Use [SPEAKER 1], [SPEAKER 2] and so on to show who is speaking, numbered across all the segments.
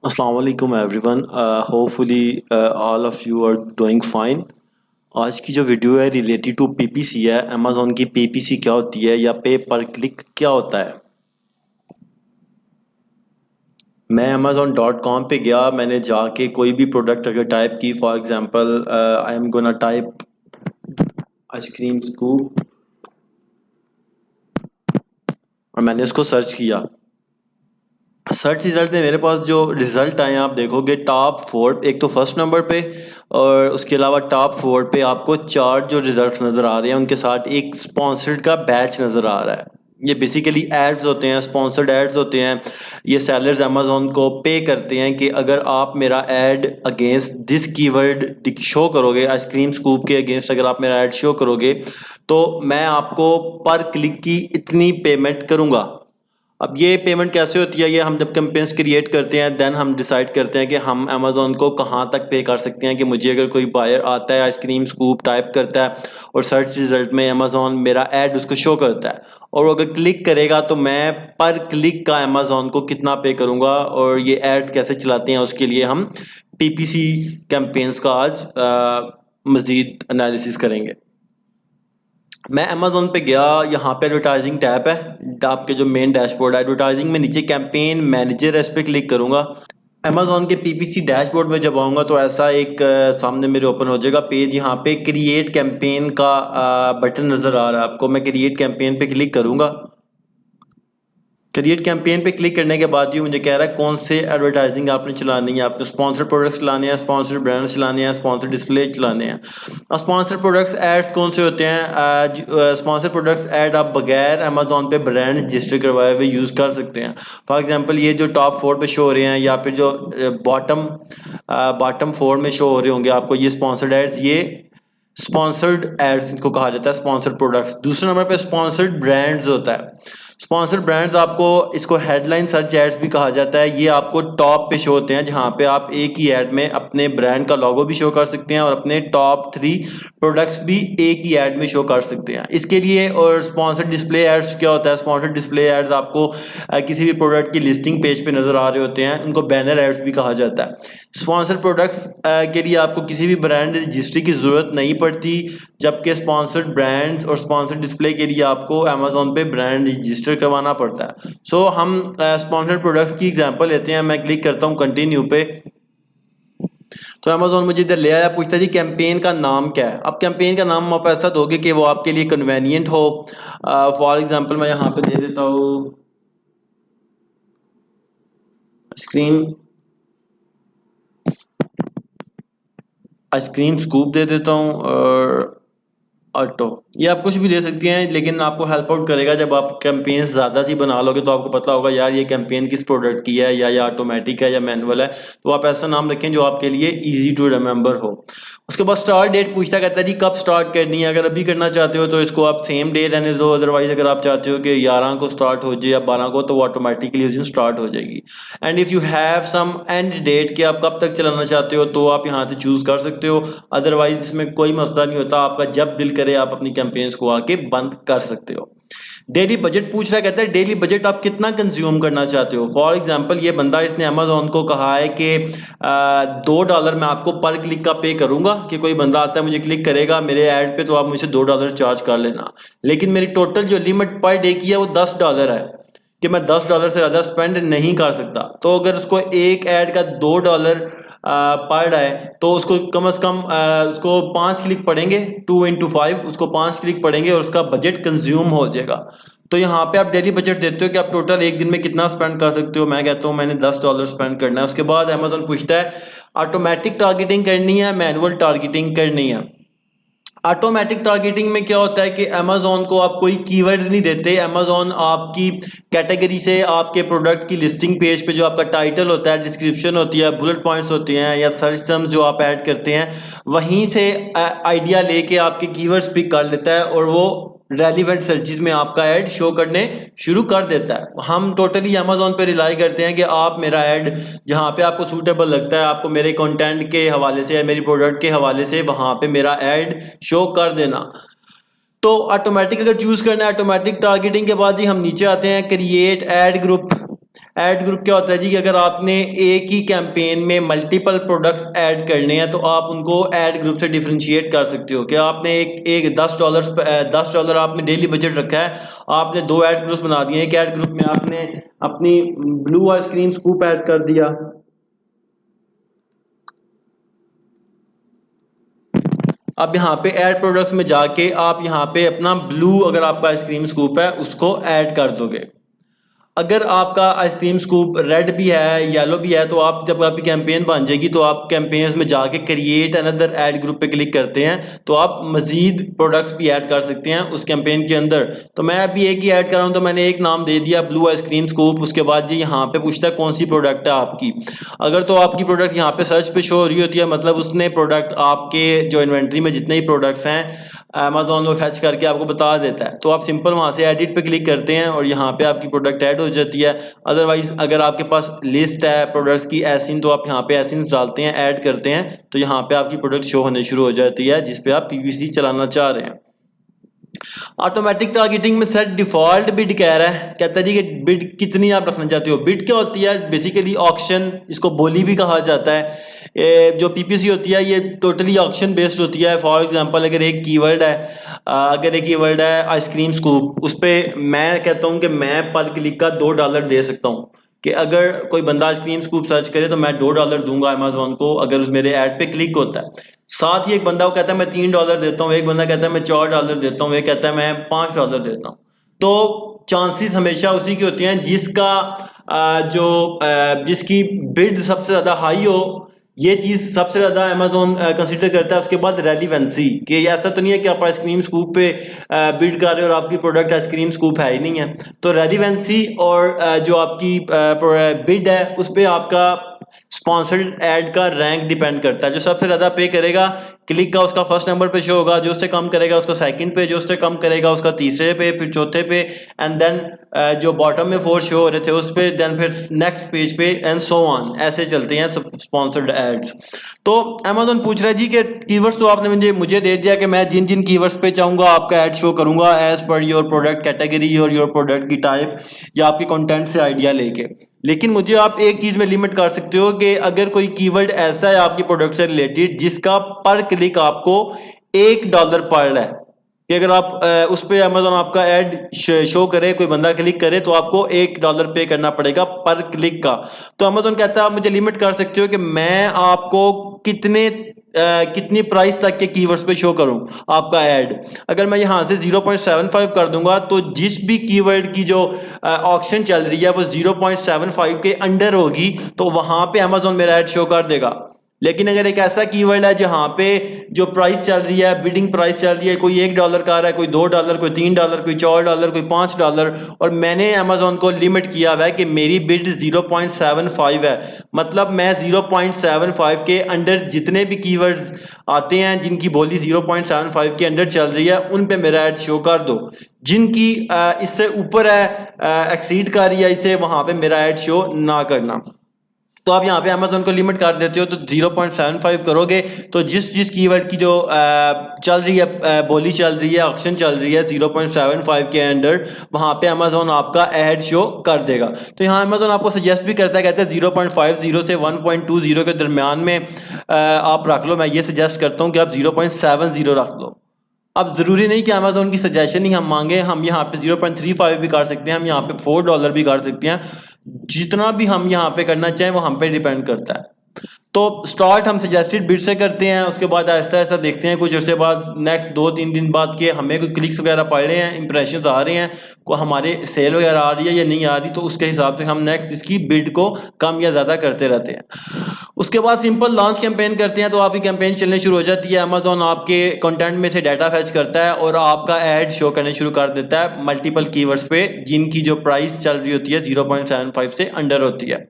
[SPEAKER 1] Assalamu alaikum everyone. Hopefully all of you are doing fine. आज की जो video है रिलेटेड टू पीपीसी है। अमेज़ॉन की पीपीसी क्या होती है या पे पर क्लिक क्या होता है। मैं amazon.com पे गया, मैंने जाके कोई भी प्रोडक्ट अगर टाइप की, for example I am gonna type ice cream scoop और मैंने उसको सर्च किया। सर्च रिजल्ट में मेरे पास जो रिजल्ट आए हैं आप देखोगे टॉप फोर, एक तो फर्स्ट नंबर पे और उसके अलावा टॉप फोर पे आपको चार जो रिजल्ट्स नज़र आ रहे हैं उनके साथ एक स्पॉन्सर्ड का बैच नज़र आ रहा है। ये बेसिकली एड्स होते हैं, स्पॉन्सर्ड एड्स होते हैं। ये सेलर्स अमेजोन को पे करते हैं कि अगर आप मेरा ad against this keyword show करोगे, आइसक्रीम स्कूप के अगेंस्ट अगर आप मेरा एड शो करोगे तो मैं आपको पर क्लिक की इतनी पेमेंट करूँगा। अब ये पेमेंट कैसे होती है, ये हम जब कैंपेन्स क्रिएट करते हैं देन हम डिसाइड करते हैं कि हम अमेज़न को कहाँ तक पे कर सकते हैं। कि मुझे अगर कोई बायर आता है, आइसक्रीम स्कूप टाइप करता है और सर्च रिजल्ट में अमेज़न मेरा ऐड उसको शो करता है और वो अगर क्लिक करेगा तो मैं पर क्लिक का अमेज़न को कितना पे करूँगा और ये ऐड कैसे चलाते हैं उसके लिए हम पीपीसी कैंपेन्स का आज मज़ीद एनालिसिस करेंगे। मैं अमेज़न पे गया, यहाँ पे एडवर्टाइजिंग टैब है, आपके जो मेन डैशबोर्ड है एडवर्टाइजिंग में नीचे कैंपेन मैनेजर है, इस पर क्लिक करूँगा। अमेज़न के पीपीसी डैशबोर्ड में जब आऊँगा तो ऐसा एक सामने मेरे ओपन हो जाएगा पेज। यहाँ पे क्रिएट कैंपेन का बटन नज़र आ रहा है आपको। मैं क्रिएट कैंपेन पे क्लिक करूँगा। क्रिएट कैंपेन पे क्लिक करने के बाद ही मुझे कह रहा है कौन से एडवर्टाइजिंग आपने चलानी है। आपने स्पॉन्सर प्रोडक्ट्स चलाने हैं, स्पॉन्सर ब्रांड्स चलाने हैं, स्पॉन्सर डिस्प्ले चलाने हैं। और स्पॉन्सर प्रोडक्ट्स एड्स कौन से होते हैं? स्पॉन्सर प्रोडक्ट्स ऐड आप बगैर अमेजोन पे ब्रांड रजिस्टर करवाए हुए यूज़ कर सकते हैं। फॉर एग्जांपल ये जो टॉप फोर पे शो हो रहे हैं या फिर जो बॉटम फोर में शो हो रहे होंगे आपको ये स्पॉन्सर्ड एड्स, ये स्पॉन्सर्ड एड्स इनको कहा जाता है, स्पॉन्सर्ड प्रोडक्ट्स। दूसरे नंबर पे स्पॉन्सर्ड ब्रांड्स होता है। स्पॉन्सर्ड ब्रांड्स आपको, इसको हेडलाइन सर्च एड्स भी कहा जाता है। ये आपको टॉप पे शो होते हैं जहां पे आप एक ही ऐड में अपने ब्रांड का लोगो भी शो कर सकते हैं और अपने टॉप थ्री प्रोडक्ट्स भी एक ही ऐड में शो कर सकते हैं। इसके लिए और स्पॉन्सर्ड डिस्प्ले एड्स क्या होता है? स्पॉन्सर्ड डिस्प्ले एड्स आपको किसी भी प्रोडक्ट की लिस्टिंग पेज पे नजर आ रहे होते हैं, उनको बैनर एड्स भी कहा जाता है। स्पॉन्सर्ड प्रोडक्ट्स के लिए आपको किसी भी ब्रांड रजिस्ट्री की जरूरत नहीं पड़ती, जबकि स्पॉन्सर्ड ब्रांड्स और स्पॉन्सर्ड डिस्प्ले के लिए आपको अमेजोन पे ब्रांड रजिस्टर करवाना पड़ता है। सो हम स्पॉन्सर्ड प्रोडक्ट्स की एग्जांपल लेते हैं। मैं क्लिक करता हूँ कंटिन्यू पे, तो अमेजोन मुझे इधर ले आया, पूछता है जी कैंपेन का नाम क्या है। अब कैंपेन का नाम आप ऐसा दोगे कि वो आपके लिए कन्वेनियंट हो। फॉर एग्जांपल मैं यहाँ पे दे देता हूँ स्क्रीन आइसक्रीम स्कूप दे देता हूँ और ऑटो। ये आप कुछ भी दे सकती हैं लेकिन आपको हेल्प आउट करेगा जब आप कैंपेन ज़्यादा सी बना लोगे तो आपको पता होगा यार ये कैंपेन किस प्रोडक्ट की है या ऑटोमेटिक है या मैनुअल है। तो आप ऐसा नाम रखें जो आपके लिए इजी टू रिमेंबर हो। उसके बाद स्टार्ट डेट पूछता, कहता है जी कब स्टार्ट करनी है। अगर अभी करना चाहते हो तो इसको आप सेम डे रहने दो, अदरवाइज अगर आप चाहते हो कि 11 को स्टार्ट हो जाए या 12 को तो वो ऑटोमेटिकली उस दिन स्टार्ट हो जाएगी। And if you have some end date कि आप कब तक चलाना चाहते हो तो आप यहाँ से चूज़ कर सकते हो। अदरवाइज इसमें कोई मसला नहीं होता, आपका जब दिल करे आप अपनी कैंपेन्स को आके बंद कर सकते हो। डेली बजट पूछ रहा है, कहता है डेली बजट आप कितना कंज्यूम करना चाहते हो। फॉर एग्जांपल ये बंदा, इसने अमेजोन को कहा है कि $2 मैं आपको पर क्लिक का पे करूंगा। कि कोई बंदा आता है मुझे क्लिक करेगा मेरे ऐड पे तो आप मुझे $2 चार्ज कर लेना। लेकिन मेरी टोटल जो लिमिट पर डे की है वो $10 है कि मैं $10 से ज़्यादा स्पेंड नहीं कर सकता। तो अगर उसको एक ऐड का $2 पर है तो उसको कम से कम उसको 5 क्लिक पड़ेंगे, 2 into 5 उसको 5 क्लिक पड़ेंगे और उसका बजट कंज्यूम हो जाएगा। तो यहाँ पे आप डेली बजट देते हो कि आप टोटल एक दिन में कितना स्पेंड कर सकते हो। मैं कहता हूँ मैंने $10 स्पेंड करना है। उसके बाद अमेजोन पूछता है ऑटोमेटिक टारगेटिंग करनी है, मैनुअल टारगेटिंग करनी है। ऑटोमेटिक टारगेटिंग में क्या होता है कि अमेजोन को आप कोई कीवर्ड नहीं देते। अमेजोन आपकी कैटेगरी से आपके प्रोडक्ट की लिस्टिंग पेज पे जो आपका टाइटल होता है, डिस्क्रिप्शन होती है, बुलेट पॉइंट्स होती हैं या सर्च टर्म्स जो आप ऐड करते हैं, वहीं से आइडिया लेके आपके कीवर्ड्स पिक कर लेता है और वो रेलिवेंट सर्चेज में आपका ऐड शो करने शुरू कर देता है। हम टोटली अमेजोन पे रिलाई करते हैं कि आप मेरा ऐड जहाँ पे आपको सूटेबल लगता है, आपको मेरे कंटेंट के हवाले से या मेरी प्रोडक्ट के हवाले से वहाँ पे मेरा ऐड शो कर देना। तो ऑटोमेटिक अगर चूज करना है, ऑटोमेटिक टारगेटिंग के बाद ही हम नीचे आते हैं create ad group. Add group क्या होता है जी कि अगर आपने एक ही कैंपेन में मल्टीपल प्रोडक्ट्स ऐड करने हैं तो आप उनको ऐड ग्रुप से डिफरेंशिएट कर सकते हो कि आपने एक $10 आपने डेली बजट रखा है, आपने 2 ऐड ग्रुप्स बना दिए। एक ऐड ग्रुप में आपने अपनी ब्लू आइसक्रीम स्कूप ऐड कर दिया, अब यहाँ पे ऐड प्रोडक्ट्स में जाके आप यहाँ पे अपना ब्लू अगर आपका आइसक्रीम स्कूप है उसको ऐड कर दोगे। अगर आपका आइसक्रीम स्कूप रेड भी है येलो भी है तो आप जब आपकी कैंपेन बन जाएगी तो आप कैंपेन्स में जाके क्रिएट अनदर ऐड ग्रुप पे क्लिक करते हैं तो आप मजीद प्रोडक्ट्स भी ऐड कर सकते हैं उस कैंपेन के अंदर। तो मैं अभी एक ही ऐड कर रहा हूँ तो मैंने एक नाम दे दिया ब्लू आइसक्रीम स्कूप। उसके बाद जी यहाँ पे पूछता है कौन सी प्रोडक्ट है आपकी। अगर तो आपकी प्रोडक्ट यहाँ पे सर्च पे शो हो रही होती है मतलब उसने प्रोडक्ट आपके जो इन्वेंट्री में जितने ही प्रोडक्ट्स हैं अमेजोन वो फैच करके आपको बता देता है। तो आप सिंपल वहाँ से एडिट पे क्लिक करते हैं और यहाँ पे आपकी प्रोडक्ट ऐड हो जाती है। अदरवाइज अगर आपके पास लिस्ट है प्रोडक्ट्स की एसिन तो आप यहाँ पे एसिन डालते हैं ऐड करते हैं तो यहाँ पे आपकी प्रोडक्ट शो होने शुरू हो जाती है जिस पे आप पीपीसी चलाना चाह रहे हैं। ऑटोमेटिक टारगेटिंग में सेट डिफॉल्ट बिड कह रहा है, कहता है जी कि बिड कितनी आप रखना चाहते हो। बिड क्या होती है बेसिकली ऑक्शन, इसको बोली भी कहा जाता है। जो पीपीसी होती है ये टोटली ऑक्शन बेस्ड होती है। फॉर एग्जांपल अगर एक कीवर्ड है आइसक्रीम स्कूप, उस पर मैं कहता हूँ कि मैं पर क्लिक का $2 दे सकता हूँ कि अगर कोई बंदा आइसक्रीम स्कूप सर्च करे तो मैं $2 दूंगा अमेजोन को अगर उस मेरे ऐड पे क्लिक होता है। साथ ही एक बंदा वो कहता है मैं $3 देता हूँ, एक बंदा कहता है मैं $4 देता हूँ, एक कहता है मैं $5 देता हूँ। तो चांसेस हमेशा उसी की होती हैं जिसका जिसकी बिड सबसे ज़्यादा हाई हो। ये चीज़ सबसे ज़्यादा अमेजोन कंसिडर करता है। उसके बाद रेलिवेंसी, कि ऐसा तो नहीं है कि आप आइसक्रीम स्कूप पे बिड कर रहे हो और आपकी प्रोडक्ट आइसक्रीम स्कूप है ही नहीं है। तो रेलिवेंसी और जो आपकी बिड है उस पर आपका स्पॉन्सर्ड ऐड का रैंक डिपेंड करता है। जो सबसे ज़्यादा पे करेगा क्लिक का उसका फर्स्ट नंबर पे शो होगा, जो उससे कम करेगा उसका सेकंड पे, जो उससे कम करेगा उसका तीसरे पे, फिर चौथे पे, एंड देन जो बॉटम में 4 शो हो रहे थे उस पे, देन फिर नेक्स्ट पेज पे एंड सो ऑन, ऐसे चलते हैं स्पॉन्सर्ड एड्स। तो अमेजोन पूछ रहा है जी कि कीवर्ड्स तो आपने मुझे दे दिया कि मैं जिन जिन कीवर्ड्स पे चाहूंगा आपका ऐड शो करूंगा as per your product category और योर प्रोडक्ट की टाइप या आपके कंटेंट से आइडिया लेके। लेकिन मुझे आप एक चीज में लिमिट कर सकते हो कि अगर कोई कीवर्ड ऐसा है आपकी प्रोडक्ट से रिलेटेड जिसका पर क्लिक आपको $1 पड़ रहा है, कि अगर आप उस पे अमेजोन आपका ऐड शो करे, कोई बंदा क्लिक करे तो आपको $1 पे करना पड़ेगा पर क्लिक का। तो अमेजोन कहता है आप मुझे लिमिट कर सकते हो कि मैं आपको कितनी प्राइस तक के कीवर्ड्स पे शो करूं आपका ऐड। अगर मैं यहां से 0.75 कर दूंगा तो जिस भी कीवर्ड की जो ऑक्शन चल रही है वो 0.75 के अंडर होगी तो वहां पे अमेजोन मेरा ऐड शो कर देगा। लेकिन अगर एक ऐसा कीवर्ड है जहां पे जो प्राइस चल रही है, बिडिंग प्राइस चल रही है, कोई $1 का आ रहा है, कोई $2, कोई $3, कोई $4, कोई $5, और मैंने अमेजोन को लिमिट किया हुआ है कि मेरी बिड 0.75 है, मतलब मैं 0.75 के अंडर जितने भी कीवर्ड्स आते हैं जिनकी बोली 0.75 के अंडर चल रही है उन पे मेरा ऐड शो कर दो। जिनकी इससे ऊपर है, एक्सीड कर रही है इसे, वहां पे मेरा ऐड शो ना करना। तो आप यहाँ पे अमेजोन को लिमिट कर देते हो तो 0.75 करोगे तो जिस जिस कीवर्ड की जो चल रही है, बोली चल रही है, ऑक्शन चल रही है 0.75 के अंडर, वहां पे अमेजोन आपका ऐड शो कर देगा। तो यहाँ अमेजोन आपको सजेस्ट भी करता है, कहता है 0.50 से 1.20 के दरमियान में आप रख लो। मैं ये सजेस्ट करता हूँ कि आप 0.70 रख लो। अब जरूरी नहीं कि अमेजोन की सजेशन ही हम मांगे, हम यहाँ पे 0.35 भी कर सकते हैं, हम यहाँ पे $4 भी कर सकते हैं। जितना भी हम यहाँ पे करना चाहें वो हम पे डिपेंड करता है। तो स्टार्ट हम सजेस्टेड बिड से करते हैं, उसके बाद आहिस्ता आहिस्ता देखते हैं कुछ अर्से बाद, नेक्स्ट 2-3 दिन बाद के हमें कोई क्लिक्स वगैरह पड़ रहे हैं, इंप्रेशंस आ रहे हैं, को हमारे सेल वगैरह आ रही है या नहीं आ रही, तो उसके हिसाब से हम नेक्स्ट इसकी बिड को कम या ज़्यादा करते रहते हैं। उसके बाद सिंपल लॉन्च कैंपेन करते हैं तो आपकी कैंपेन चलने शुरू हो जाती है। अमेजोन आपके कंटेंट में से डाटा फैच करता है और आपका ऐड शो करने शुरू कर देता है मल्टीपल कीवर्ड्स पे जिनकी जो प्राइस चल रही होती है 0.75 से अंडर होती है।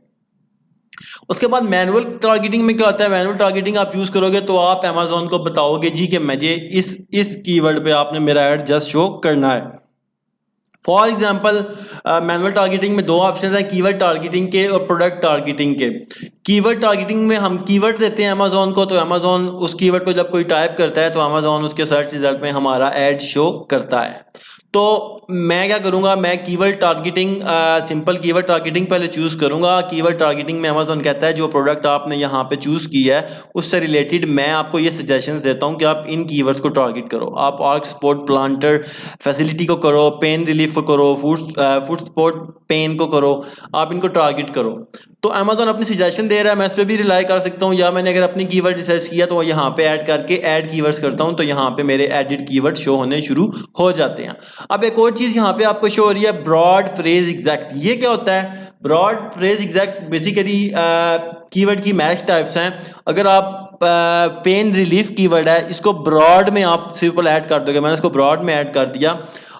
[SPEAKER 1] उसके बाद मैनुअल टारगेटिंग में क्या होता है, मैनुअल टारगेटिंग आप यूज करोगे तो आप अमेजोन को बताओगे जी कि मुझे इस कीवर्ड पे आपने मेरा ऐड जस्ट शो करना है। फॉर एग्जाम्पल मैनुअल टारगेटिंग में 2 ऑप्शन हैं, कीवर्ड टारगेटिंग के और प्रोडक्ट टारगेटिंग के। कीवर्ड टारगेटिंग में हम कीवर्ड देते हैं अमेजोन को, तो अमेजोन उस कीवर्ड को जब कोई टाइप करता है तो अमेजोन उसके सर्च रिजल्ट में हमारा ऐड शो करता है। तो मैं क्या करूंगा, मैं keyword targeting, simple keyword targeting पहले चूज करूंगा। कीवर्ड टारगेटिंग में अमेज़न कहता है जो प्रोडक्ट आपने यहाँ पे चूज किया है उससे रिलेटेड मैं आपको ये सजेशंस देता हूँ कि आप इन कीवर्ड्स को टारगेट करो। आप आर्क सपोर्ट प्लांटर फैसिलिटी को करो, पेन रिलीफ को करो, फूड सपोर्ट पेन को करो, आप इनको टारगेट करो। तो अमेज़न अपनी सजेशन दे रहा है, मैं इस पर भी रिलाई कर सकता हूँ, या मैंने अगर अपनी कीवर्ड रिसर्च किया तो यहाँ पे ऐड करके ऐड कीवर्ड्स करता हूँ, तो यहाँ पे मेरे एडिट कीवर्ड शो होने शुरू हो जाते हैं। अब एक और चीज यहाँ पे आपको शो हो रही है, ब्रॉड फ्रेज एग्जैक्ट। ये क्या होता है? Broad phrase exact basically keyword की मैच टाइप्स हैं। अगर आप पेन रिलीफ कीवर्ड है, इसको ब्रॉड में आप सिंपल ऐड कर दोगे, मैंने इसको ब्रॉड में ऐड कर दिया।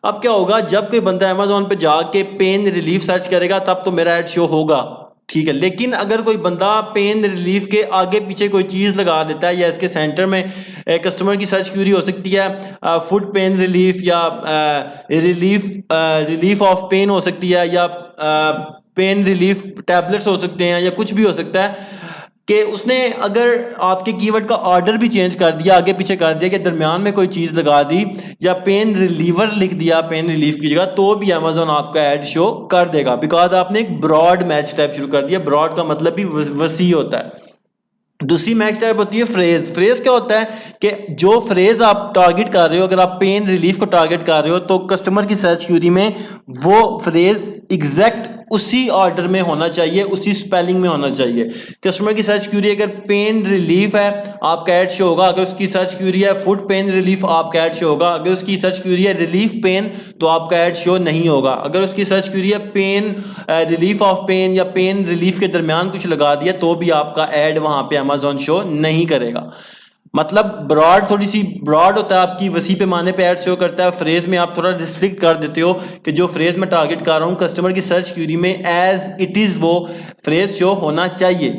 [SPEAKER 1] अब क्या होगा, जब कोई बंदा अमेज़न पे जाके पेन रिलीफ सर्च करेगा तब तो मेरा ऐड शो होगा, ठीक है। लेकिन अगर कोई बंदा पेन रिलीफ के आगे पीछे कोई चीज लगा देता है, या इसके सेंटर में कस्टमर की सर्च क्यूरी हो सकती है फुट पेन रिलीफ, या रिलीफ ऑफ पेन हो सकती है, या पेन रिलीफ टैबलेट्स हो सकते हैं, या कुछ भी हो सकता है कि उसने अगर आपके कीवर्ड का ऑर्डर भी चेंज कर दिया, आगे पीछे कर दिया, कि दरमियान में कोई चीज लगा दी, या पेन रिलीवर लिख दिया पेन रिलीफ की जगह, तो भी अमेज़न आपका ऐड शो कर देगा, बिकॉज आपने एक ब्रॉड मैच टाइप शुरू कर दिया। ब्रॉड का मतलब भी वसी होता है। दूसरी मैच टाइप होती है फ्रेज। फ्रेज क्या होता है कि जो फ्रेज आप टारगेट कर रहे हो, अगर आप पेन रिलीफ को टारगेट कर रहे हो तो कस्टमर की सर्च क्यूरी में वो फ्रेज एग्जैक्ट उसी ऑर्डर में होना चाहिए, उसी स्पेलिंग में होना चाहिए। कस्टमर की सर्च क्यूरी अगर पेन रिलीफ है, आपका ऐड शो होगा। अगर उसकी सर्च क्यूरी है फुट पेन रिलीफ, आपका ऐड शो होगा। अगर उसकी सर्च क्यूरी है रिलीफ पेन, तो आपका ऐड शो नहीं होगा। अगर उसकी सर्च क्यूरी है पेन रिलीफ ऑफ पेन, या पेन रिलीफ के दरमियान कुछ लगा दिया, तो भी आपका ऐड वहां पे अमेज़न शो नहीं करेगा। मतलब ब्रॉड, थोड़ी सी ब्रॉड होता है, आपकी वसी पैमाने पे ऐड शो करता है। फ्रेज में आप थोड़ा रिस्ट्रिक्ट कर देते हो कि जो फ्रेज में टारगेट कर रहा हूं कस्टमर की सर्च क्यूरी में एज इट इज वो फ्रेज शो होना चाहिए।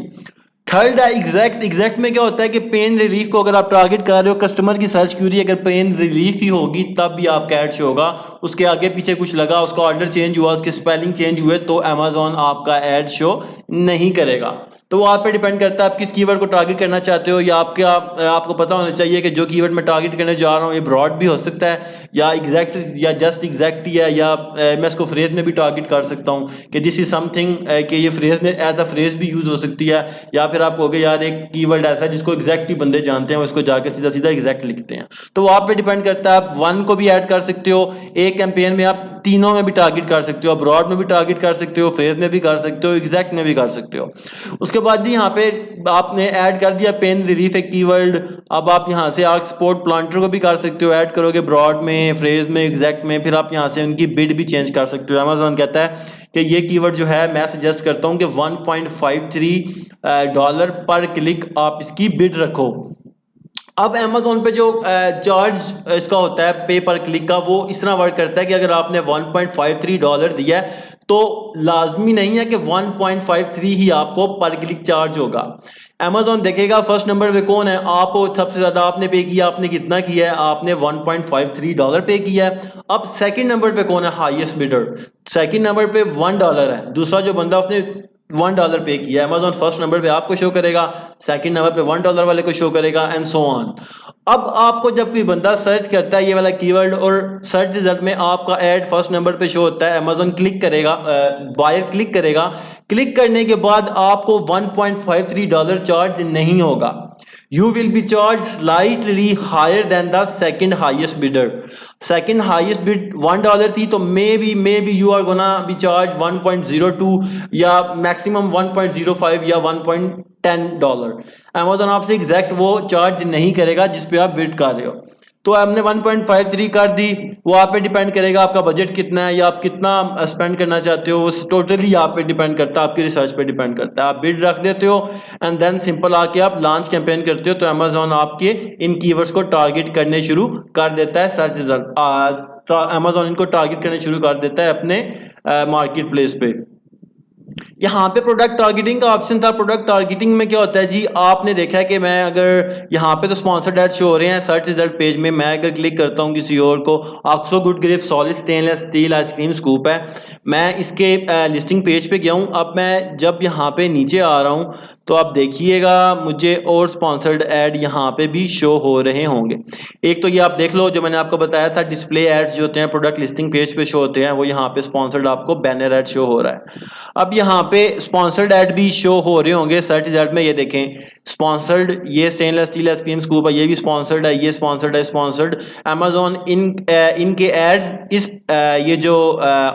[SPEAKER 1] थर्ड है एग्जैक्ट। एग्जैक्ट में क्या होता है कि पेन रिलीफ को अगर आप टारगेट कर रहे हो, कस्टमर की सर्च क्यूरी अगर पेन रिलीफ ही होगी तब भी आपका ऐड शो होगा। उसके आगे पीछे कुछ लगा, उसका ऑर्डर चेंज हुआ, उसके स्पेलिंग चेंज हुए, तो अमेज़न आपका ऐड शो नहीं करेगा। तो वो आप पे डिपेंड करता है आप किस कीवर्ड को टारगेट करना चाहते हो, या आपको पता होना चाहिए कि जो कीवर्ड मैं टारगेट करने जा रहा हूँ ये ब्रॉड भी हो सकता है, या एग्जैक्ट, या जस्ट एग्जैक्ट ही है, या मैं इसको फ्रेज में भी टारगेट कर सकता हूँ कि दिस इज समथिंग, कि ये फ्रेज में एज अ फ्रेज भी यूज हो सकती है। या फिर आप कहोगे यार एक कीवर्ड ऐसा है जिसको एग्जैक्ट ही बंदे जानते हैं, उसको जाके सीधा सीधा एग्जैक्ट लिखते हैं। तो वो आप पे डिपेंड करता है, आप वन को भी ऐड कर सकते हो एक कैंपेन में, आप तीनों में भी टारगेट कर सकते हो, ब्रॉड में भी टारगेट कर सकते हो, फ्रेज में भी कर सकते हो, एग्जैक्ट में भी कर सकते हो। उसके बाद भी यहाँ पे आपने ऐड कर दिया पेन रिलीफ एक कीवर्ड। अब आप यहाँ से आर्क सपोर्ट प्लांटर को भी कर सकते हो, ऐड करोगे ब्रॉड में, फ्रेज में, एग्जैक्ट में। फिर आप यहाँ से उनकी बिड भी चेंज कर सकते हो। अमेज़न कहता है कि ये कीवर्ड जो है, मैं सजेस्ट करता हूँ कि $1.53 पर क्लिक आप इसकी बिड रखो। अब अमेज़न पे जो चार्ज इसका होता है पे पर क्लिक का, वो इस तरह वर्क करता है कि अगर आपने $1.53 दिया है तो लाजमी नहीं है कि 1.53 ही आपको पर क्लिक चार्ज होगा। अमेज़न देखेगा फर्स्ट नंबर पे कौन है, आप सबसे ज्यादा आपने पे किया, आपने कितना किया है, आपने $1.53 पे किया है। अब सेकंड नंबर पे कौन है, हाईएस्ट बिडर। सेकंड नंबर पे $1 है, दूसरा जो बंदा उसने $1 पे किया। अमेज़न फर्स्ट नंबर पे आपको शो करेगा, सेकंड नंबर पे $1 वाले को शो करेगा, एंड सो ऑन। अब आपको जब कोई बंदा सर्च करता है ये वाला कीवर्ड और सर्च रिजल्ट में आपका ऐड फर्स्ट नंबर पे शो होता है, अमेज़न क्लिक करेगा, बायर क्लिक करेगा। क्लिक करने के बाद आपको $1.53 चार्ज नहीं होगा। You will be charged slightly higher than the second highest bidder. Second highest bid $1 थी, तो maybe you are gonna be charged 1.02 या maximum 1.05 या $1.10। Amazon आपसे एग्जैक्ट वो चार्ज नहीं करेगा जिस पे आप बिड कर रहे हो। तो हमने 1.53 कर दी, वो आप पे डिपेंड करेगा आपका बजट कितना है या आप कितना स्पेंड करना चाहते हो, वो टोटली आप पे डिपेंड करता है, आपकी रिसर्च पे डिपेंड करता है। आप बिड रख देते हो एंड देन सिंपल आके आप लॉन्च कैंपेन करते हो, तो अमेज़न आपके इन कीवर्ड्स को टारगेट करने शुरू कर देता है। सर्च रिजल्ट अमेज़न इनको टारगेट करने शुरू कर देता है अपने मार्केट प्लेस पे। यहाँ पे प्रोडक्ट टारगेटिंग का ऑप्शन था। प्रोडक्ट टारगेटिंग में क्या होता है जी, आपने देखा है कि मैं अगर यहाँ पे तो स्पॉन्सर्ड एड शो हो रहे हैं सर्च रिजल्ट पेज में, मैं अगर क्लिक करता हूँ किसी और को, oxo good grip solid stainless steel ice cream scoop है, मैं इसके लिस्टिंग पेज पे गया हूँ। अब मैं जब यहाँ पे नीचे आ रहा हूँ तो आप देखिएगा मुझे और स्पॉन्सर्ड ऐड यहाँ पे भी शो हो रहे होंगे। एक तो ये आप देख लो जो मैंने आपको बताया था, डिस्प्ले एड्स जो होते हैं प्रोडक्ट लिस्टिंग पेज पे शो होते हैं, वो यहाँ पे स्पॉन्सर्ड आपको बैनर ऐड शो हो रहा है। अब यहाँ पे स्पॉन्सर्ड ऐड भी शो हो रहे होंगे सर्च रिजल्ट में, ये देखें स्पॉन्सर्ड, ये स्टेनलेस स्टील आइसक्रीम स्कूप है, ये भी स्पॉन्सर्ड है, ये स्पॉन्सर्ड है, स्पॉन्सर्ड अमेजोन इनके एड्स इस ये जो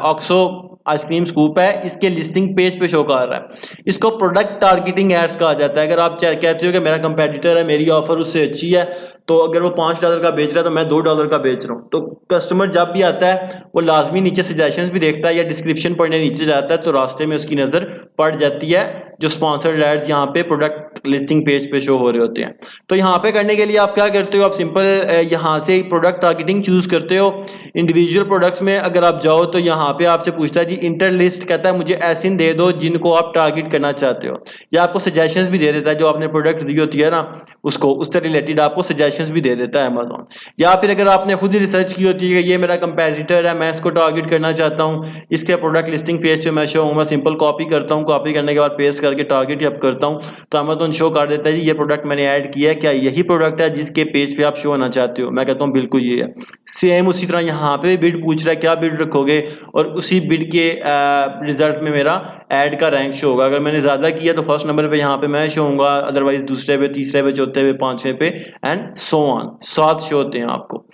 [SPEAKER 1] ऑक्सो आइसक्रीम स्कूप है इसके लिस्टिंग पेज पे शो कर रहा है। इसको प्रोडक्ट टारगेटिंग एड्स कहा जाता है। अगर आप कहते हो कि मेरा कंपेटिटर है, मेरी ऑफर उससे अच्छी है, तो अगर वो $5 का बेच रहा है तो मैं $2 का बेच रहा हूँ, तो कस्टमर जब भी आता है वो लाजमी नीचे सजेशंस भी देखता है या डिस्क्रिप्शन पढ़ने नीचे जाता है, तो रास्ते में उसकी नजर पड़ जाती है जो स्पॉन्सर्ड एड्स यहाँ पे प्रोडक्ट लिस्टिंग पेज पे शो हो रहे होते हैं। तो यहाँ पे करने के लिए आप क्या करते हो, आप सिंपल यहाँ से प्रोडक्ट टारगेटिंग चूज करते हो। इंडिविजुअल प्रोडक्ट्स में अगर आप जाओ तो यहाँ पे आपसे पूछता है जी इंटर लिस्ट, कहता है मुझे ऐसे दे दो जिनको आप टारगेट करना चाहते हो, या आपको सजेशंस भी दे देता है, जो आपने प्रोडक्ट दी होती है ना उसको, उससे रिलेटेड आपको सजेशंस भी दे देता है अमेजोन। या फिर अगर आपने खुद ही रिसर्च की होती है कि ये मेरा कंपेटिटर है, मैं इसको टारगेट करना चाहता हूँ, इसके प्रोडक्ट लिस्टिंग पेज पे मैं शो हूँ, मैं सिंपल कॉपी करता हूँ, कॉपी करने के बाद पेस्ट करके टारगेट अप करता हूँ, तो अमेजोन शो कर देता है जी ये प्रोडक्ट मैंने ऐड किया है, क्या यही प्रोडक्ट है जिसके पेज पे आप शो होना चाहते हो? मैं कहता हूँ बिल्कुल ये है। सेम उसी तरह यहाँ पे बिड पूछ रहा है क्या बिड रखोगे, और उसी बिड के रिजल्ट में मेरा ऐड का रैंक शो होगा। अगर मैंने ज्यादा किया तो फर्स्ट नंबर पे यहाँ पे मैं शो होऊंगा, अदरवाइज दूसरे पे, तीसरे पे, चौथे पे, पांचवें पे एंड सो ऑन, 7 शो होते हैं आपको।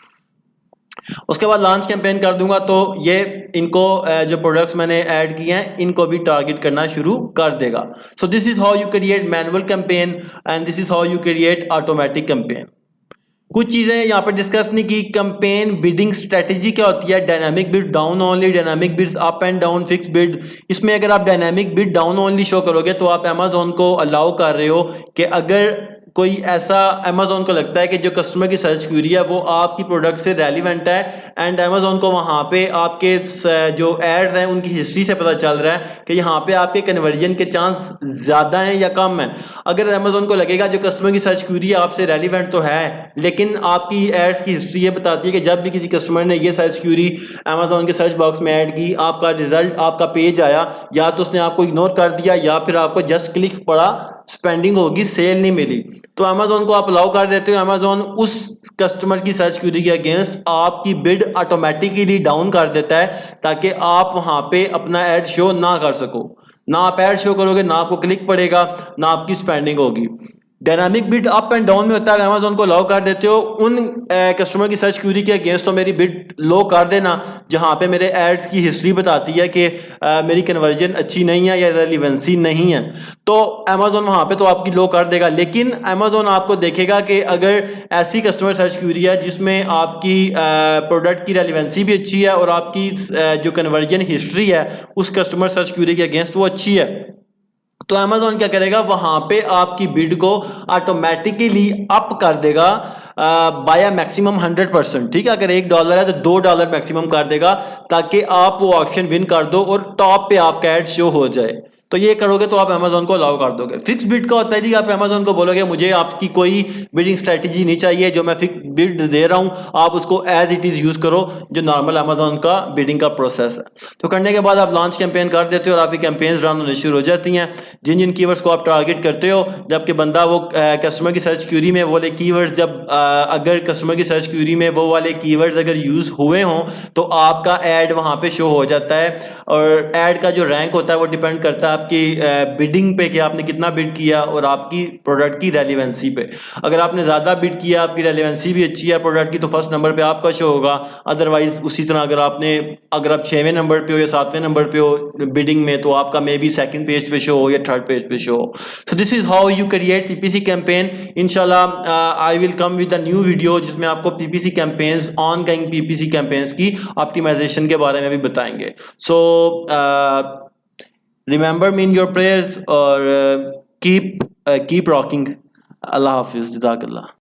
[SPEAKER 1] उसके बाद लॉन्च कैंपेन कर दूंगा तो ये इनको जो प्रोडक्ट्स मैंने ऐड किए हैं इनको भी टारगेट करना शुरू कर देगा। सो this is how you create manual campaign and this is how you create automatic campaign. कुछ चीजें यहाँ पर डिस्कस नहीं की। कैंपेन बिडिंग स्ट्रेटेजी क्या होती है, dynamic bid down only, dynamic bids up and down, fix bid. इसमें अगर आप dynamic bid down only show करोगे तो आप अमेजोन को अलाउ कर रहे हो कि अगर कोई ऐसा अमेजोन को लगता है कि जो कस्टमर की सर्च क्वेरी है वो आपकी प्रोडक्ट से रेलिवेंट है, एंड अमेजोन को वहां पे आपके जो एड्स हैं उनकी हिस्ट्री से पता चल रहा है कि यहाँ पे आपके कन्वर्जन के चांस ज्यादा हैं या कम है। अगर अमेजोन को लगेगा जो कस्टमर की सर्च क्वेरी आपसे रेलिवेंट तो है, लेकिन आपकी एड्स की हिस्ट्री ये बताती है कि जब भी किसी कस्टमर ने ये सर्च क्वेरी अमेजोन के सर्च बॉक्स में ऐड की, आपका रिजल्ट, आपका पेज आया, या तो उसने आपको इग्नोर कर दिया या फिर आपको जस्ट क्लिक पड़ा, स्पेंडिंग होगी, सेल नहीं मिली, तो अमेजोन को आप अलाउ कर देते हो। अमेजोन उस कस्टमर की सर्च क्वेरी के अगेंस्ट आपकी बिड ऑटोमेटिकली डाउन कर देता है ताकि आप वहां पे अपना ऐड शो ना कर सको। ना आप ऐड शो करोगे, ना आपको क्लिक पड़ेगा, ना आपकी स्पेंडिंग होगी। Dynamic bid up and down में होता है, अमेजोन को अलाउ कर देते हो उन कस्टमर की सर्च क्वेरी के अगेंस्ट तो मेरी बिड लो कर देना जहां पे मेरे एड्स की हिस्ट्री बताती है कि मेरी कन्वर्जन अच्छी नहीं है या रेलिवेंसी नहीं है, तो अमेजोन वहां पे तो आपकी लो कर देगा। लेकिन अमेजोन आपको देखेगा कि अगर ऐसी कस्टमर सर्च क्वेरी है जिसमें आपकी प्रोडक्ट की रेलिवेंसी भी अच्छी है और आपकी जो कन्वर्जन हिस्ट्री है उस कस्टमर सर्च क्वेरी के अगेंस्ट वो अच्छी है, तो अमेजोन क्या करेगा, वहां पे आपकी बिड को ऑटोमेटिकली अप कर देगा बाय मैक्सिमम 100%। ठीक है, अगर $1 है तो $2 मैक्सिमम कर देगा ताकि आप वो ऑप्शन विन कर दो और टॉप पे आपका एड शो हो जाए। तो ये करोगे तो आप अमेजोन को अलाउ कर दोगे। फिक्स बिड का होता है जी, आप अमेजोन को बोलोगे मुझे आपकी कोई बिडिंग स्ट्रेटेजी नहीं चाहिए, जो मैं फिक्स बिड दे रहा हूं आप उसको एज इट इज यूज करो, जो नॉर्मल अमेजोन का बिडिंग का प्रोसेस है। तो करने के बाद आप लॉन्च कैंपेन कर देते हो और आपकी कैंपेन्स रन होने शुरू हो जाती हैं जिन जिन कीवर्ड्स को आप टारगेट करते हो। जबकि बंदा वो कस्टमर की सर्च क्वेरी में वो वाले कीवर्ड्स जब अगर कस्टमर की सर्च क्वेरी में वो वाले कीवर्ड्स अगर यूज हुए हों तो आपका एड वहां पे शो हो जाता है। और एड का जो रैंक होता है वो डिपेंड करता है आपकी बिडिंग पे कि आपने कितना बिड किया और आपकी प्रोडक्ट की रेलिवेंसी पे। अगर आपने ज्यादा बिड किया, आपकी रेलिवेंसी भी अच्छी है प्रोडक्ट की, तो फर्स्ट नंबर पे आपका शो होगा। अदरवाइज उसी तरह अगर आप 6वें नंबर पे हो या 7वें नंबर पे हो बिडिंग में, तो आपका मे बी सेकंड पेज पे शो हो या थर्ड पेज पे शो हो। So this is how you create PPC campaign. इंशाल्लाह I will come with a new video जिसमें आपको PPC campaigns, ongoing PPC campaigns की ऑप्टिमाइजेशन के बारे में भी बताएंगे। सो remember me in your prayers or keep rocking. Allah Hafiz, Jazakallah.